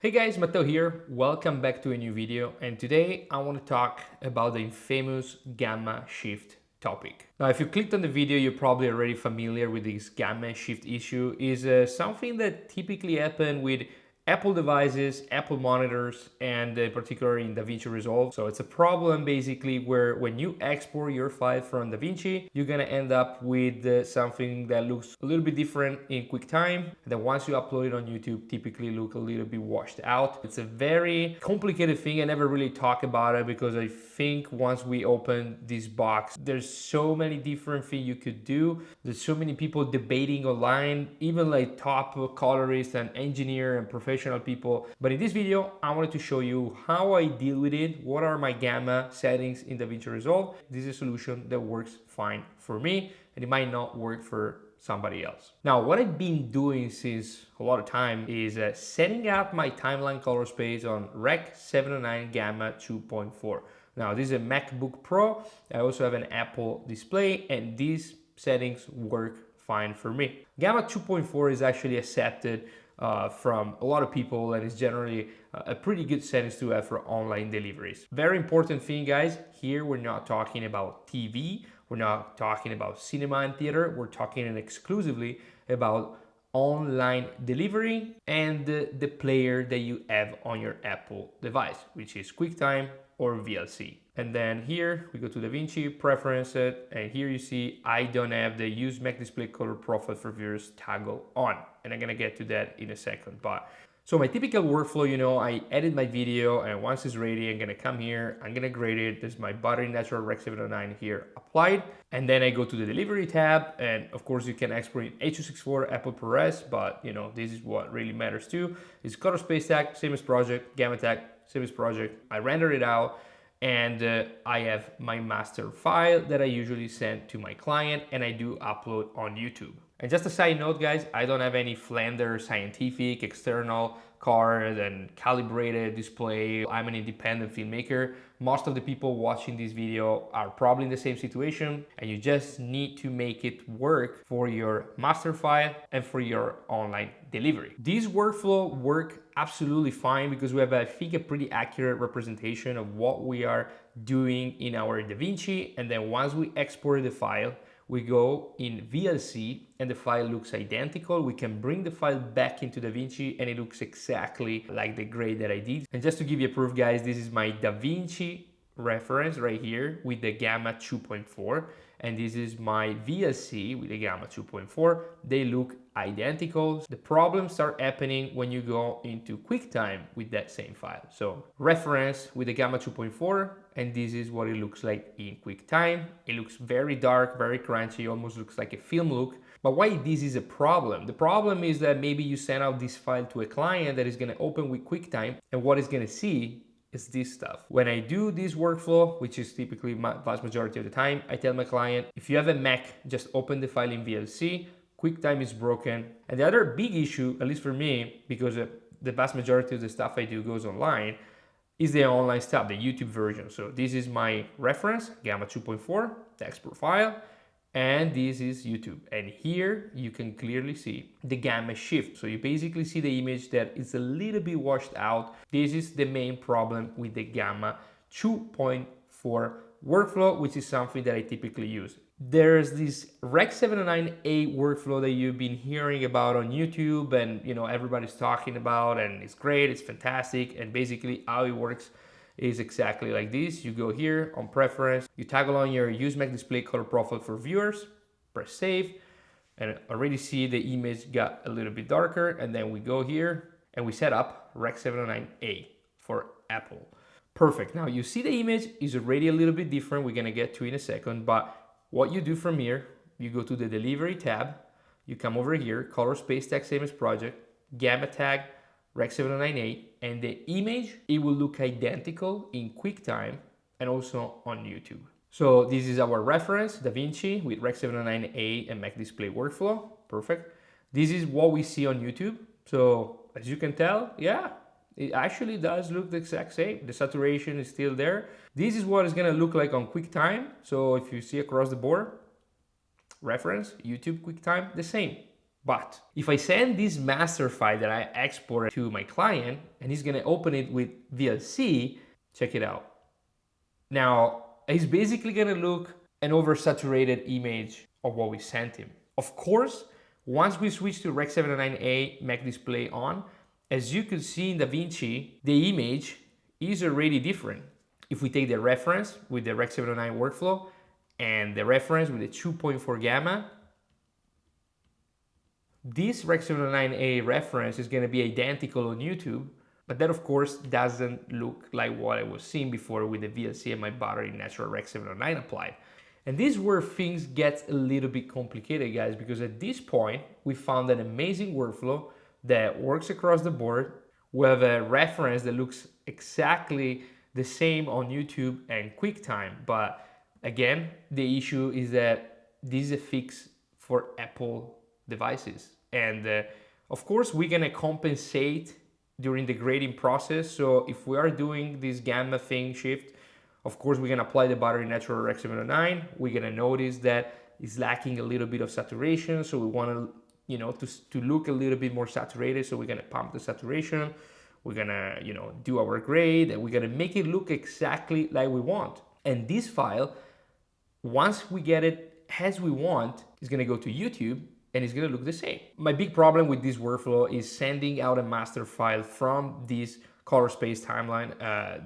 Hey guys, Matteo here. Welcome back to a new video, and today I want to talk about the infamous gamma shift topic. Now, if you clicked on the video, you're probably already familiar with this gamma shift issue. Is something that typically happen with Apple devices, Apple monitors, and in particular in DaVinci Resolve. So it's a problem basically where when you export your file from DaVinci, you're gonna end up with something that looks a little bit different in QuickTime. And then once you upload it on YouTube, typically look a little bit washed out. It's a very complicated thing. I never really talk about it because I think once we open this box, there's so many different things you could do. There's so many people debating online, even like top colorists and engineer and professional people. But in this video, I wanted to show you how I deal with it, what are my gamma settings in DaVinci Resolve. This is a solution that works fine for me, and it might not work for somebody else. Now, what I've been doing since a lot of time is setting up my timeline color space on Rec 709 Gamma 2.4. Now, this is a MacBook Pro. I also have an Apple display, and these settings work fine for me. Gamma 2.4 is actually accepted from a lot of people, and it's generally a pretty good settings to have for online deliveries. Very important thing, guys, here we're not talking about TV, we're not talking about cinema and theater, we're talking exclusively about online delivery and the player that you have on your Apple device, which is QuickTime or VLC. And then here we go to DaVinci, preferences, and here you see I don't have the use Mac display color profile for viewers toggle on. And I'm gonna get to that in a second. But so my typical workflow, I edit my video, and once it's ready, I'm gonna come here, I'm gonna grade it. There's my Buttery Natural Rec 709 here applied. And then I go to the delivery tab, and of course you can export in H.264 Apple ProRes, but this is what really matters too. It's color space tag, same as project, gamma tag, same as project. I render it out, and I have my master file that I usually send to my client, and I do upload on YouTube. And just a side note, guys, I don't have any Flander scientific external card and calibrated display. I'm an independent filmmaker. Most of the people watching this video are probably in the same situation, and you just need to make it work for your master file and for your online delivery. These workflow work absolutely fine because we have, I think, a pretty accurate representation of what we are doing in our DaVinci. And then once we export the file, we go in VLC and the file looks identical. We can bring the file back into DaVinci and it looks exactly like the grade that I did. And just to give you a proof, guys, this is my DaVinci reference right here with the Gamma 2.4. And this is my VLC with the Gamma 2.4. They look identical. The problems start happening when you go into QuickTime with that same file. So reference with the Gamma 2.4, and this is what it looks like in QuickTime. It looks very dark, very crunchy, almost looks like a film look. But why this is a problem? The problem is that maybe you send out this file to a client that is gonna open with QuickTime, and what it's gonna see is this stuff. When I do this workflow, which is typically my vast majority of the time, I tell my client, if you have a Mac, just open the file in VLC, QuickTime is broken. And the other big issue, at least for me, because the vast majority of the stuff I do goes online, is the online stuff, the YouTube version. So this is my reference, Gamma 2.4, the export file, and this is YouTube. And here you can clearly see the gamma shift. So you basically see the image that is a little bit washed out. This is the main problem with the Gamma 2.4 workflow, which is something that I typically use. There's this Rec 709A workflow that you've been hearing about on YouTube, and everybody's talking about, and it's great, it's fantastic. And basically how it works is exactly like this. You go here on preference, you toggle on your use Mac display color profile for viewers, press save, and already see the image got a little bit darker. And then we go here and we set up Rec 709A for Apple. Perfect. Now you see the image is already a little bit different. We're gonna get to in a second, but what you do from here, you go to the delivery tab, you come over here, color space tag, same as project, gamma tag, Rec 709A, and the image, it will look identical in QuickTime and also on YouTube. So this is our reference, DaVinci with Rec 709A and Mac display workflow. Perfect. This is what we see on YouTube. So as you can tell, yeah, it actually does look the exact same. The saturation is still there. This is what it's gonna look like on QuickTime. So if you see across the board, reference, YouTube, QuickTime, the same. But if I send this master file that I exported to my client and he's gonna open it with VLC, check it out. Now, he's basically gonna look an oversaturated image of what we sent him. Of course, once we switch to Rec 709A Mac display on, as you can see in DaVinci, the image is already different. If we take the reference with the Rec 709 workflow and the reference with the 2.4 gamma, this Rec 709A reference is going to be identical on YouTube, but that of course doesn't look like what I was seeing before with the VLC and my battery natural Rec 709 applied. And this is where things get a little bit complicated, guys, because at this point we found an amazing workflow that works across the board. We have a reference that looks exactly the same on YouTube and QuickTime, but again, the issue is that this is a fix for Apple devices. And of course, we're gonna compensate during the grading process. So if we are doing this gamma thing shift, of course, we're gonna apply the battery natural Rec 709. We're gonna notice that it's lacking a little bit of saturation. So we wanna, to look a little bit more saturated. So we're gonna pump the saturation. We're gonna, do our grade and we're gonna make it look exactly like we want. And this file, once we get it as we want, it's gonna go to YouTube and it's gonna look the same. My big problem with this workflow is sending out a master file from this color space timeline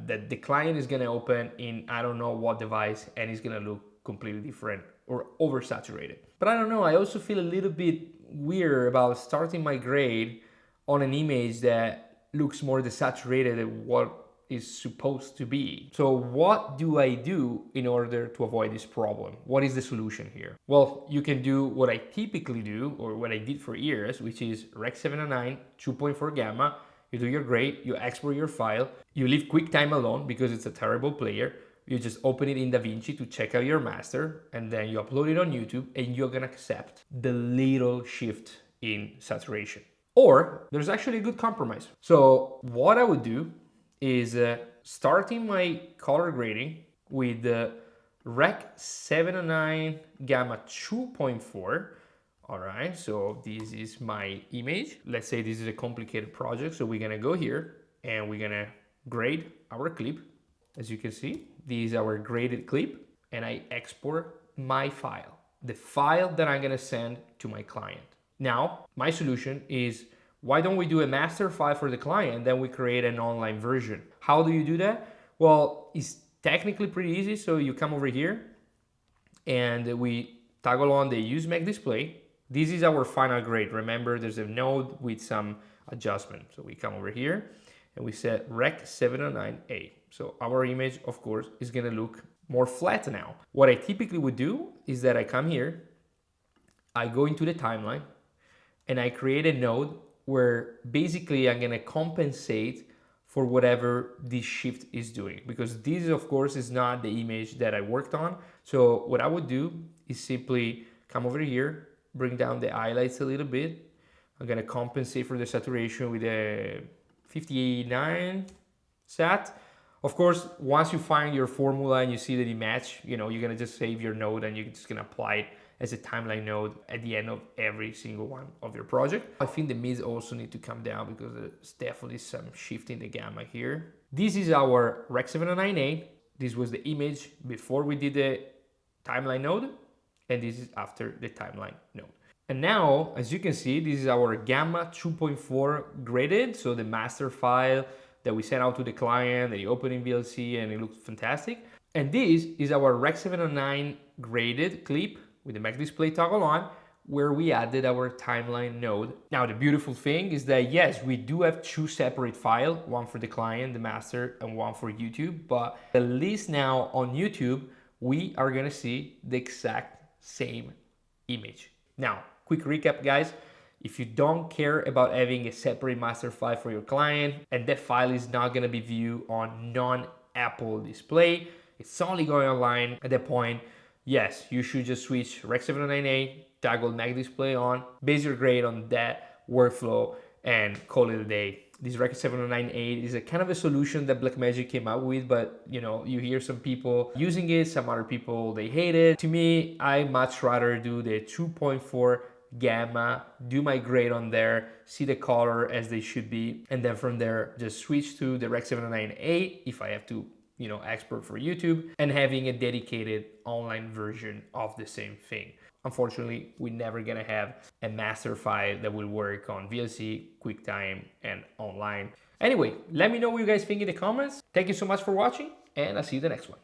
that the client is gonna open in I don't know what device and it's gonna look completely different or oversaturated. But I don't know, I also feel a little bit weird about starting my grade on an image that looks more desaturated than what is supposed to be. So what do I do in order to avoid this problem? What is the solution here? Well, you can do what I typically do or what I did for years, which is Rec 709 2.4 gamma. You do your grade, you export your file, you leave QuickTime alone because it's a terrible player. You just open it in DaVinci to check out your master and then you upload it on YouTube and you're gonna accept the little shift in saturation. Or there's actually a good compromise. So what I would do is starting my color grading with the Rec 709 gamma 2.4. All right, so this is my image. Let's say this is a complicated project. So we're gonna go here and we're gonna grade our clip. As you can see, this is our graded clip and I export my file, the file that I'm gonna send to my client. Now, my solution is, why don't we do a master file for the client, then we create an online version? How do you do that? Well, it's technically pretty easy. So you come over here and we toggle on the use Mac display. This is our final grade. Remember, there's a node with some adjustment. So we come over here and we set Rec 709A. So our image, of course, is gonna look more flat now. What I typically would do is that I come here, I go into the timeline and I create a node where basically I'm gonna compensate for whatever this shift is doing, because this of course is not the image that I worked on. So what I would do is simply come over here, bring down the highlights a little bit. I'm gonna compensate for the saturation with a 59 sat. Of course, once you find your formula and you see that you match, you're gonna just save your node and you're just gonna apply it as a timeline node at the end of every single one of your project. I think the mids also need to come down because there's definitely some shift in the gamma here. This is our Rec 709A. This was the image before we did the timeline node, and this is after the timeline node. And now, as you can see, this is our gamma 2.4 graded, so the master file that we sent out to the client, that you open in VLC and it looks fantastic. And this is our Rec 709 graded clip with the Mac display toggle on, where we added our timeline node. Now, the beautiful thing is that yes, we do have two separate files, one for the client, the master, and one for YouTube, but at least now on YouTube, we are gonna see the exact same image. Now, quick recap, guys. If you don't care about having a separate master file for your client and that file is not gonna be viewed on non-Apple display, it's only going online at that point, yes, you should just switch Rec 709A, toggle Mac display on, base your grade on that workflow and call it a day. This Rec 709A is a kind of a solution that Blackmagic came up with, but you hear some people using it, some other people, they hate it. To me, I much rather do the 2.4 gamma, do my grade on there, see the color as they should be, and then from there just switch to the Rec. 709A if I have to, export for YouTube, and having a dedicated online version of the same thing. Unfortunately, we're never gonna have a master file that will work on VLC, QuickTime, and online. Anyway, let me know what you guys think in the comments. Thank you so much for watching, and I'll see you in the next one.